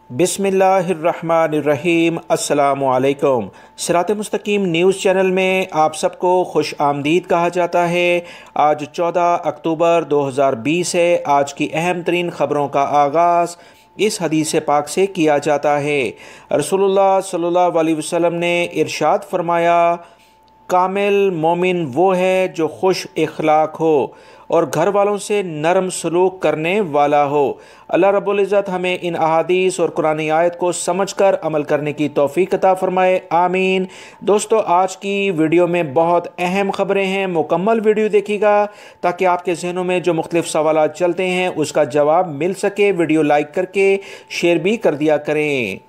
बिस्मिल्लाहिर्रहमानिर्रहीम। अस्सलामुअलैकुम। सिरात मुस्तकीम न्यूज़ चैनल में आप सबको खुश आमदीद कहा जाता है। आज 14 अक्टूबर 2020 है। आज की अहम तरीन ख़बरों का आगाज़ इस हदीस पाक से किया जाता है। रसूलुल्लाह सल्लल्लाहु अलैहि वसल्लम ने इरशाद फरमाया, कामिल मोमिन वो है जो खुश इखलाक हो और घर वालों से नरम सलूक करने वाला हो। अल्लाह रब्बुल इज़्ज़त हमें इन अहादीस और कुरानी आयत को समझकर अमल करने की तौफीक अता फरमाए, आमीन। दोस्तों, आज की वीडियो में बहुत अहम खबरें हैं। मुकम्मल वीडियो देखिएगा ताकि आपके जहनों में जो मुख्तलिफ सवाल चलते हैं उसका जवाब मिल सके। वीडियो लाइक करके शेयर भी कर दिया करें।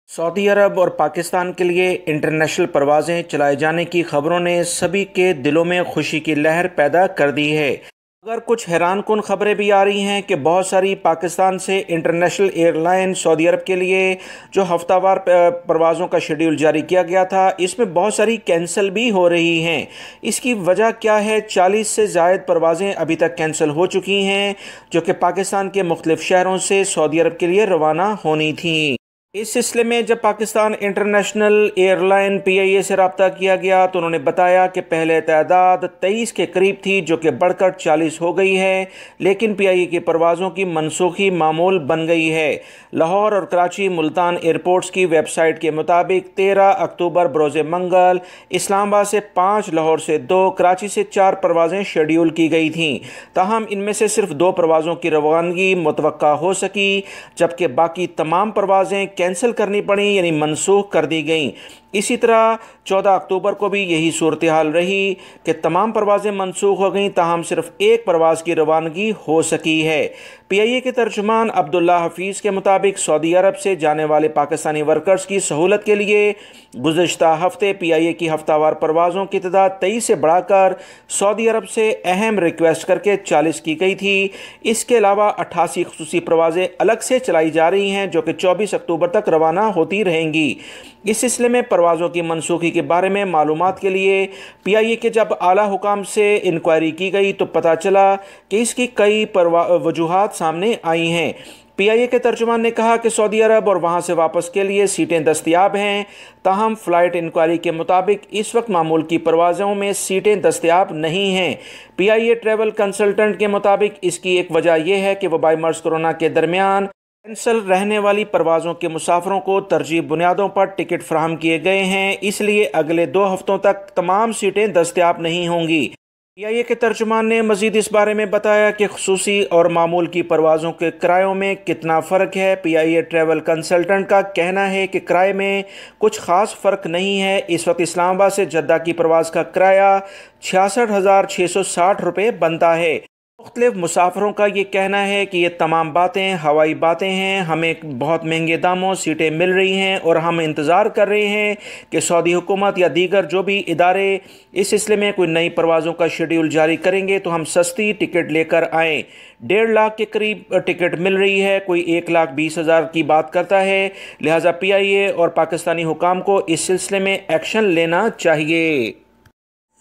सऊदी अरब और पाकिस्तान के लिए इंटरनेशनल परवाज़ें चलाए जाने की खबरों ने सभी के दिलों में खुशी की लहर पैदा कर दी है। अगर कुछ हैरान कुन खबरें भी आ रही हैं कि बहुत सारी पाकिस्तान से इंटरनेशनल एयरलाइन सऊदी अरब के लिए जो हफ्तावार परवाज़ों का शेड्यूल जारी किया गया था, इसमें बहुत सारी कैंसिल भी हो रही हैं। इसकी वजह क्या है? 40 से ज़ायद परवाज़ें अभी तक कैंसिल हो चुकी हैं जो कि पाकिस्तान के मुख्तलिफ शहरों से सऊदी अरब के लिए रवाना होनी थी। इस सिलसिले में जब पाकिस्तान इंटरनेशनल एयरलाइन PIA से रब्ता किया गया तो उन्होंने बताया कि पहले तादाद 23 के करीब थी जो कि बढ़कर 40 हो गई है, लेकिन PIA की परवाज़ों की मनसूखी मामूल बन गई है। लाहौर और कराची मुल्तान एयरपोर्ट्स की वेबसाइट के मुताबिक 13 अक्टूबर बरोज़ मंगल इस्लामाबाद से 5, लाहौर से 2, कराची से 4 परवाज़ें शेड्यूल की गई थीं। ताहम इनमें से सिर्फ 2 परवाज़ों की रवानगी मुतवक्का हो सकी, जबकि बाकी तमाम परवाज़ें कैंसिल करनी पड़ी, यानी मनसूख कर दी गई। इसी तरह 14 अक्टूबर को भी यही सूरत हाल रही कि तमाम परवाज़ें मनसूख हो गईं, ताहम सिर्फ एक परवाज़ की रवानगी हो सकी है। PIA के तर्जुमान अब्दुल्ला हफीज़ के मुताबिक सऊदी अरब से जाने वाले पाकिस्तानी वर्कर्स की सहूलत के लिए गुज़श्ता हफ्ते PIA की हफ्तावार परवाज़ों की तादाद 23 से बढ़ाकर सऊदी अरब से अहम रिक्वेस्ट करके 40 की गई थी। इसके अलावा 88 खुसूसी परवाज़ें अलग से चलाई जा रही हैं जो कि 24 अक्टूबर तक रवाना होती रहेंगी। इस सिलसिले में परवाज़ों की मनसूखी के बारे में मालूमात के लिए PIA के जब आला हुकाम से इंक्वायरी की गई तो पता चला कि इसकी कई वजूहात सामने आई हैं। PIA के तर्जुमान ने कहा कि सऊदी अरब और वहां से वापस के लिए सीटें दस्तयाब हैं, ताहम फ़्लाइट इंक्वायरी के मुताबिक इस वक्त मामूल की परवाज़ों में सीटें दस्तयाब नहीं हैं। PIA ट्रैवल कंसल्टेंट के मुताबिक इसकी एक वजह यह है कि वबाई मर्ज़ कोरोना के दरमियान कैंसल रहने वाली परवाज़ों के मुसाफरों को तरजीह बुनियादों पर टिकट फराहम किए गए हैं, इसलिए अगले 2 हफ्तों तक तमाम सीटें दस्तयाब नहीं होंगी। PIA के तर्जुमान ने मज़ीद इस बारे में बताया कि खुसूसी और मामूल की परवाज़ों के किरायों में कितना फ़र्क है। PIA ट्रैवल कंसल्टेंट का कहना है कि किराए में कुछ ख़ास फ़र्क नहीं है। इस वक्त इस्लामाबाद से जद्दा की परवाज़ का किराया 66,660 रुपये बनता है। मुख्तलिफ मुसाफरों का ये कहना है कि ये तमाम बातें हवाई बातें हैं, हमें बहुत महंगे दामों सीटें मिल रही हैं और हम इंतज़ार कर रहे हैं कि सऊदी हुकूमत या दीगर जो भी इदारे इस सिलसिले में कोई नई परवाज़ों का शेड्यूल जारी करेंगे तो हम सस्ती टिकट लेकर आएँ। 1.5 लाख के करीब टिकट मिल रही है, कोई 1,20,000 की बात करता है। लिहाजा PIA और पाकिस्तानी हुकाम को इस सिलसिले में एक्शन लेना चाहिए।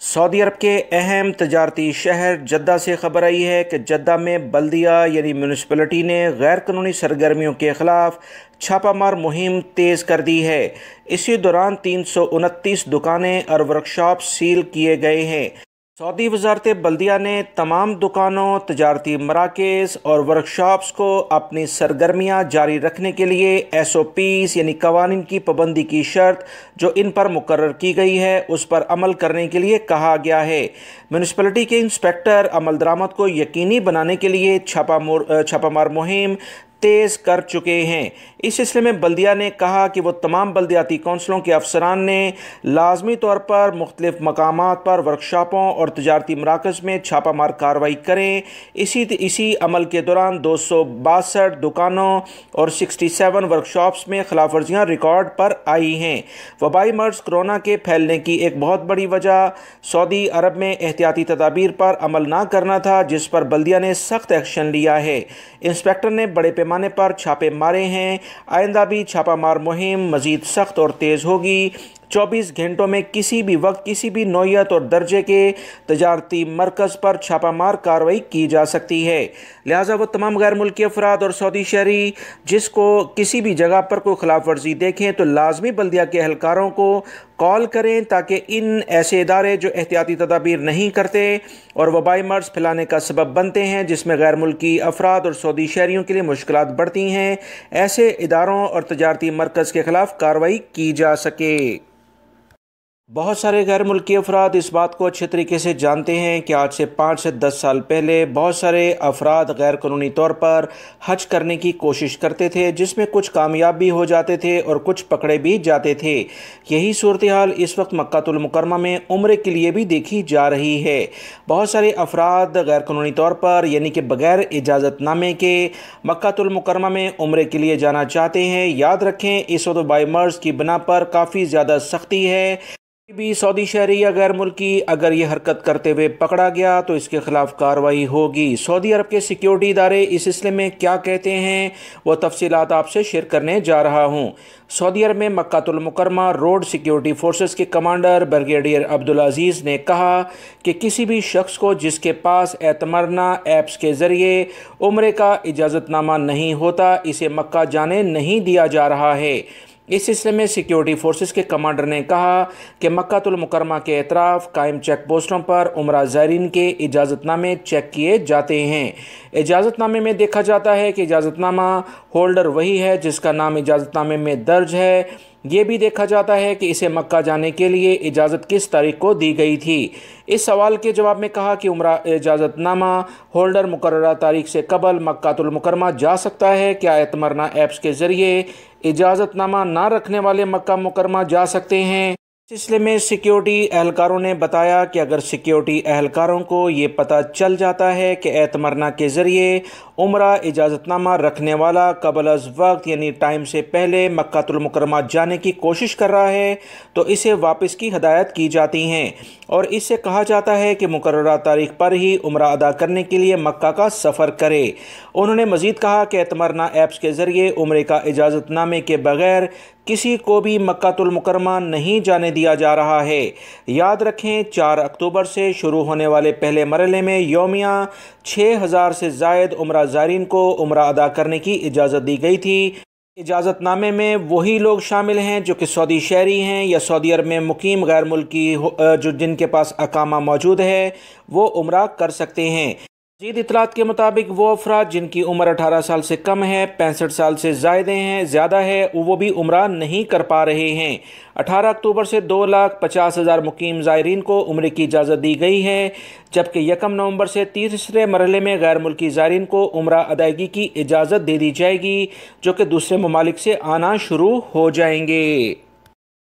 सऊदी अरब के अहम तजारती शहर जद्दा से खबर आई है कि जद्दा में बल्दिया यानी म्यूनिसिपलिटी ने गैर कानूनी सरगर्मियों के ख़िलाफ़ छापामार मुहिम तेज़ कर दी है। इसी दौरान 329 दुकानें और वर्कशॉप सील किए गए हैं। सऊदी वज़ारत बल्दिया ने तमाम दुकानों, तजारती मराकज़ और वर्कशॉप्स को अपनी सरगर्मियाँ जारी रखने के लिए SOPs यानी कवानीन की पाबंदी की शर्त जो इन पर मुकर्रर की गई है उस पर अमल करने के लिए कहा गया है। म्यूनिसिपलिटी के इंस्पेक्टर अमल दरामद को यकीनी बनाने के लिए छापामार मुहिम तेज़ कर चुके हैं। इस सिलसिले में बल्दिया ने कहा कि वो तमाम बल्दियाती कौंसलों के अफसरान ने लाजमी तौर पर मुख्तलिफ मकामात पर वर्कशॉपों और तजारती मराकज़ में छापामार कार्रवाई करें। इसी अमल के दौरान 262 दुकानों और 67 वर्कशॉप्स में खिलाफ वर्जियाँ रिकॉर्ड पर आई हैं। वबाई मर्ज़ कोरोना के फैलने की एक बहुत बड़ी वजह सऊदी अरब में एहतियाती तदाबीर पर अमल ना करना था, जिस पर बल्दिया ने सख्त एक्शन लिया है। इंस्पेक्टर ने बड़े पैमाने पर छापे मारे हैं। आइंदा भी छापामार मुहिम मज़ीद सख्त और तेज़ होगी। 24 घंटों में किसी भी वक्त किसी भी नौयत और दर्जे के तजारती मरकज़ पर छापामार कार्रवाई की जा सकती है। लिहाजा वो तमाम गैर मुल्की अफराद और सऊदी शहरी जिसको किसी भी जगह पर कोई खिलाफ वर्जी देखें तो लाजमी बल्दिया के एहलकारों को कॉल करें, ताकि इन ऐसे इदारे जो एहतियाती तदाबीर नहीं करते और वबाई मर्ज फैलाने का सबब बनते हैं, जिसमें गैर मुल्की अफराद और सऊदी शहरियों के लिए मुश्किलात बढ़ती हैं, ऐसे इदारों और तजारती मरकज़ के ख़िलाफ़ कार्रवाई की जा सके। बहुत सारे गैर मुल्की अफराद इस बात को अच्छे तरीके से जानते हैं कि आज से 5 से 10 साल पहले बहुत सारे अफराद गैर कानूनी तौर पर हज करने की कोशिश करते थे, जिसमें कुछ कामयाब भी हो जाते थे और कुछ पकड़े भी जाते थे। यही सूरत हाल इस वक्त मक्कातुल मुकर्रमा में उम्रे के लिए भी देखी जा रही है। बहुत सारे अफराद गैर कानूनी तौर पर यानी कि बग़ैर इजाज़तनामे के मक्कातुल मुकर्रमा में उम्रे के लिए जाना चाहते हैं। याद रखें, इस वक्त वबाई मर्ज की बिना पर काफ़ी ज़्यादा सख्ती है। भी सऊदी शहरी या गैर मुल्की अगर ये हरकत करते हुए पकड़ा गया तो इसके खिलाफ कार्रवाई होगी। सऊदी अरब के सिक्योरिटी इदारे इस सिलसिले में क्या कहते हैं वो तफसीलात आपसे शेयर करने जा रहा हूँ। सऊदी अरब में मक्कातुल मुकर्रमा रोड सिक्योरिटी फोर्सेस के कमांडर ब्रिगेडियर अब्दुल अजीज़ ने कहा कि किसी भी शख्स को जिसके पास एतमरना ऐप्स के ज़रिए उम्रे का इजाज़तनामा नहीं होता, इसे मक्का जाने नहीं दिया जा रहा है। इस सिलसिले में सिक्योरिटी फोर्सेस के कमांडर ने कहा कि मक्कातुल मुकर्रमा के एतराफ़ कायम चेक पोस्टों पर उम्रा ज़ायरीन के इजाज़तनामे चेक किए जाते हैं। इजाज़तनामे में देखा जाता है कि इजाज़तनामा होल्डर वही है जिसका नाम इजाज़तनामे में दर्ज है। ये भी देखा जाता है कि इसे मक्का जाने के लिए इजाज़त किस तारीख को दी गई थी। इस सवाल के जवाब में कहा कि उम्रा इजाज़तनामा होल्डर मुकर्ररा तारीख से कबल मक्कातुल मुकर्रमा जा सकता है। क्या एतमरना ऐप्स के ज़रिए इजाज़तनामा ना रखने वाले मक्का मुकर्रमा जा सकते हैं? इस सिलसिले में सिक्योरिटी एहलकारों ने बताया कि अगर सिक्योरिटी एहलकारों को ये पता चल जाता है कि एतमरना के ज़रिए उम्रा इजाज़तनामा रखने वाला कबल अज़ वक्त यानी टाइम से पहले मक्कातुल मुकर्रमा जाने की कोशिश कर रहा है तो इसे वापस की हदायत की जाती हैं और इससे कहा जाता है कि मुकर्ररा तारीख पर ही उम्रा अदा करने के लिए मक्का का सफ़र करे। उन्होंने मज़ीद कहा कि एतमरना ऐप्स के ज़रिए उम्रे का इजाज़तनामे के बग़ैर किसी को भी मक्कातुल मुकर्रमा नहीं जाने दिया जा रहा है। याद रखें, 4 अक्टूबर से शुरू होने वाले पहले मरहले में यौमिया 6000 से ज़ायद उम्रा ज़ायरीन को उम्रा अदा करने की इजाज़त दी गई थी। इजाज़तनामे में वही लोग शामिल हैं जो कि सऊदी शहरी हैं या सऊदी अरब में मुकीम गैर मुल्की जो जिनके पास अकामा मौजूद है वो उम्रा कर सकते हैं। मज़ीद इतलात के मुताबिक वो अफराद जिनकी उम्र 18 साल से कम है, 65 साल से ज़्यादा है, वो भी उम्रा नहीं कर पा रहे हैं। 18 अक्टूबर से 2,50,000 मुकीम ज़ायरीन को उम्रे की इजाज़त दी गई है, जबकि 1 नवंबर से तीसरे मरहले में गैर मुल्की ज़ायरीन को उम्रा अदायगी की इजाज़त दे दी जाएगी, जो कि दूसरे ममालिक से आना शुरू हो जाएंगे।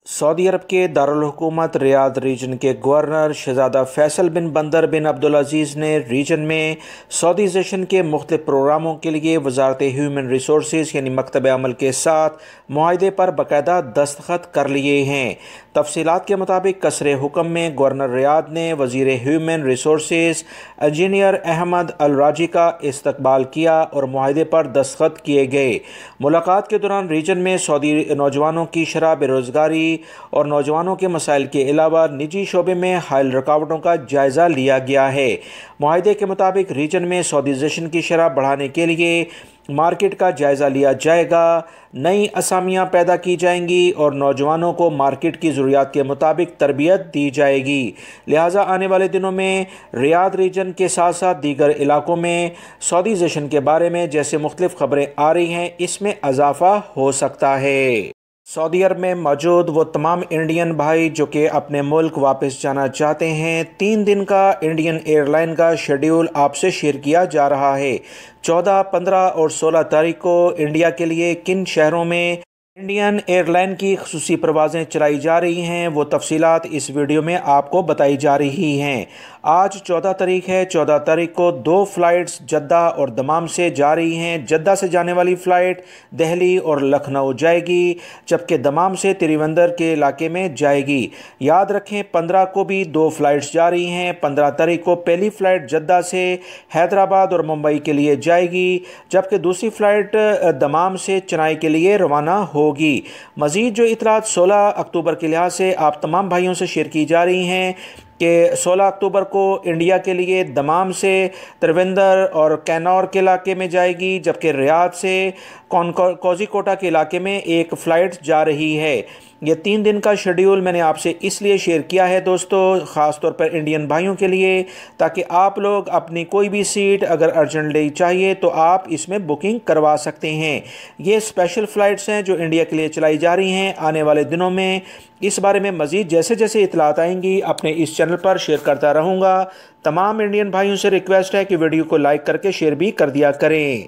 सऊदी अरब के दारुल हुकूमत रियाद रीजन के गवर्नर शहज़ादा फैसल बिन बंदर बिन अब्दुल अजीज़ ने रीजन में सऊदीज़ेशन के मुख्तलिफ प्रोग्रामों के लिए वजारत ह्यूमन रिसोर्सेज यानी मकतब अमल के साथ मुआहदे पर बाकायदा दस्तखत कर लिए हैं। तफसीलात के मुताबिक कसरे हुक्म में गवर्नर रियाद ने वज़ीर ह्यूमन रिसोर्सेज इंजीनियर अहमद अल राजी का इस्तकबाल किया और मुआहदे पर दस्तखत किए गए। मुलाकात के दौरान रीजन में सऊदी नौजवानों की शरह बेरोज़गारी और नौजवानों के मसाइल के अलावा निजी शोबे में हायल रुकावटों का जायज़ा लिया गया है। मुआहदे के मुताबिक रीजन में सऊदीज़ेशन की शरह बढ़ाने के लिए मार्केट का जायज़ा लिया जाएगा, नई असामियाँ पैदा की जाएंगी और नौजवानों को मार्केट की ज़रूरियात के मुताबिक तरबियत दी जाएगी। लिहाजा आने वाले दिनों में रियाद रीजन के साथ साथ दीगर इलाकों में सऊदीज़ेशन के बारे में जैसे मुख्तलिफ खबरें आ रही हैं, इसमें इजाफ़ा हो सकता है। सऊदी अरब में मौजूद वो तमाम इंडियन भाई जो कि अपने मुल्क वापस जाना चाहते हैं, 3 दिन का इंडियन एयरलाइन का शेड्यूल आपसे शेयर किया जा रहा है। 14, 15 और 16 तारीख को इंडिया के लिए किन शहरों में इंडियन एयरलाइन की खुसूसी परवाज़ें चलाई जा रही हैं वो तफसीलात इस वीडियो में आपको बताई जा रही हैं। आज 14 तारीख है। 14 तारीख को 2 फ़्लाइट्स जद्दा और दमाम से जा रही हैं। जद्दा से जाने वाली फ़्लाइट दिल्ली और लखनऊ जाएगी, जबकि दमाम से तिरुवंदर के इलाके में जाएगी। याद रखें 15 को भी 2 फ़्लाइट्स जा रही हैं। 15 तारीख को पहली फ़्लाइट जद्दा से हैदराबाद और मुंबई के लिए जाएगी, जबकि दूसरी फ़्लाइट दमाम से चेन्नई के लिए रवाना होगी। मज़ीद जो इतलात 16 अक्टूबर के लिहाज से आप तमाम भाइयों से शेयर की जा रही हैं कि 16 अक्टूबर को इंडिया के लिए दमाम से तिरुवंदर और कैनौर के इलाके में जाएगी, जबकि रियाद से कोझिकोड के इलाके में एक फ़्लाइट जा रही है। ये 3 दिन का शेड्यूल मैंने आपसे इसलिए शेयर किया है दोस्तों, ख़ास तौर पर इंडियन भाइयों के लिए, ताकि आप लोग अपनी कोई भी सीट अगर अर्जेंटली चाहिए तो आप इसमें बुकिंग करवा सकते हैं। ये स्पेशल फ़्लाइट्स हैं जो इंडिया के लिए चलाई जा रही हैं आने वाले दिनों में। इस बारे में मज़ीद जैसे जैसे इतलात आएंगी अपने इस चैनल पर शेयर करता रहूँगा। तमाम इंडियन भाइयों से रिक्वेस्ट है कि वीडियो को लाइक करके शेयर भी कर दिया करें।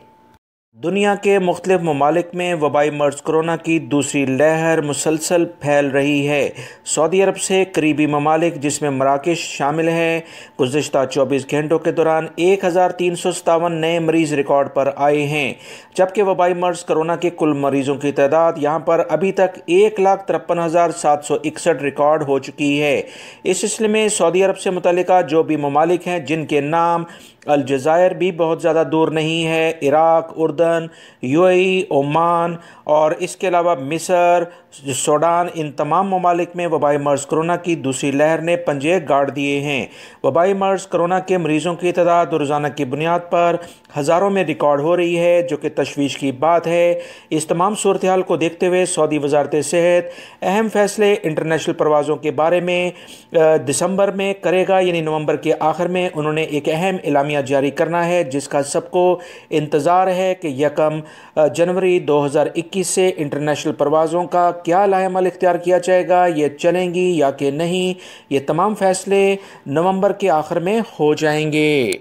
दुनिया के मुख्तलिफ ममालिक में वबाई मर्ज़ कोरोना की दूसरी लहर मुसलसल फैल रही है। सऊदी अरब से करीबी ममालिक जिसमें मराकश शामिल है, गुज़िश्ता 24 घंटों के दौरान 1357 नए मरीज़ रिकॉर्ड पर आए हैं, जबकि वबाई मर्ज़ कोरोना के कुल मरीज़ों की तादाद यहाँ पर अभी तक 1,53,761 रिकॉर्ड हो चुकी है। इस सिलसिले में सऊदी अरब से मुतल्लिका जो भी ममालिक हैं जिनके नाम अलजायर भी बहुत ज़्यादा दूर नहीं है, इराक, उर्दन, यूएई, ओमान और इसके अलावा मिस्र, सूडान, इन तमाम ममालिक में वबाई मर्ज़ कोरोना की दूसरी लहर ने पंजे गाड़ दिए हैं। वबाई मर्ज़ कोरोना के मरीज़ों की तादाद रोज़ाना की बुनियाद पर हज़ारों में रिकॉर्ड हो रही है, जो कि तशवीश की बात है। इस तमाम सूरत हाल को देखते हुए सऊदी वज़ारत सेहत अहम फ़ैसले इंटरनेशनल परवाज़ों के बारे में दिसंबर में करेगा, यानी नवंबर के आखिर में उन्होंने एक अहम एलामिया जारी करना है, जिसका सबको इंतज़ार है कि 1 जनवरी 2021 से इंटरनेशनल परवाज़ों का क्या लाएमल इख्तियार किया जाएगा, ये चलेंगी या कि नहीं। ये तमाम फ़ैसले नवंबर के आखिर में हो जाएंगे।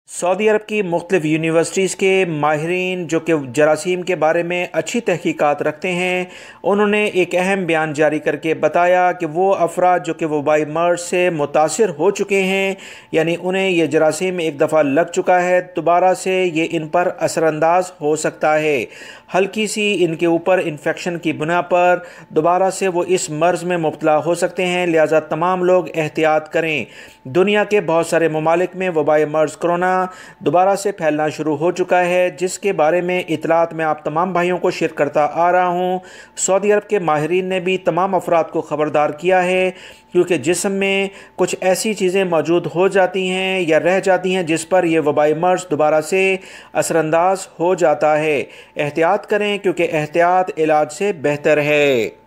सऊदी अरब की मुख्तलिफ यूनिवर्सिटीज़ के माहिरीन जो कि जरासीम के बारे में अच्छी तहकीकात रखते हैं, उन्होंने एक अहम बयान जारी करके बताया कि वो अफराद जो कि वबाई मर्ज़ से मुतासिर हो चुके हैं, यानी उन्हें ये जरासीम एक दफ़ा लग चुका है, दोबारा से ये इन पर असरअंदाज हो सकता है। हल्की सी इनके ऊपर इन्फेक्शन की बुना पर दोबारा से वो इस मर्ज़ में मुब्तला हो सकते हैं, लिहाजा तमाम लोग एहतियात करें। दुनिया के बहुत सारे ममालिक में वबाई मर्ज़ कोरोना दोबारा से फैलना शुरू हो चुका है, जिसके बारे में इतलात मैं आप तमाम भाइयों को शेयर करता आ रहा हूँ। सऊदी अरब के माहिरीन ने भी तमाम अफराद को ख़बरदार किया है, क्योंकि जिस्म में कुछ ऐसी चीज़ें मौजूद हो जाती हैं या रह जाती हैं जिस पर यह वबाई मर्ज़ दोबारा से असरअंदाज हो जाता है। एहतियात करें, क्योंकि एहतियात इलाज से बेहतर है।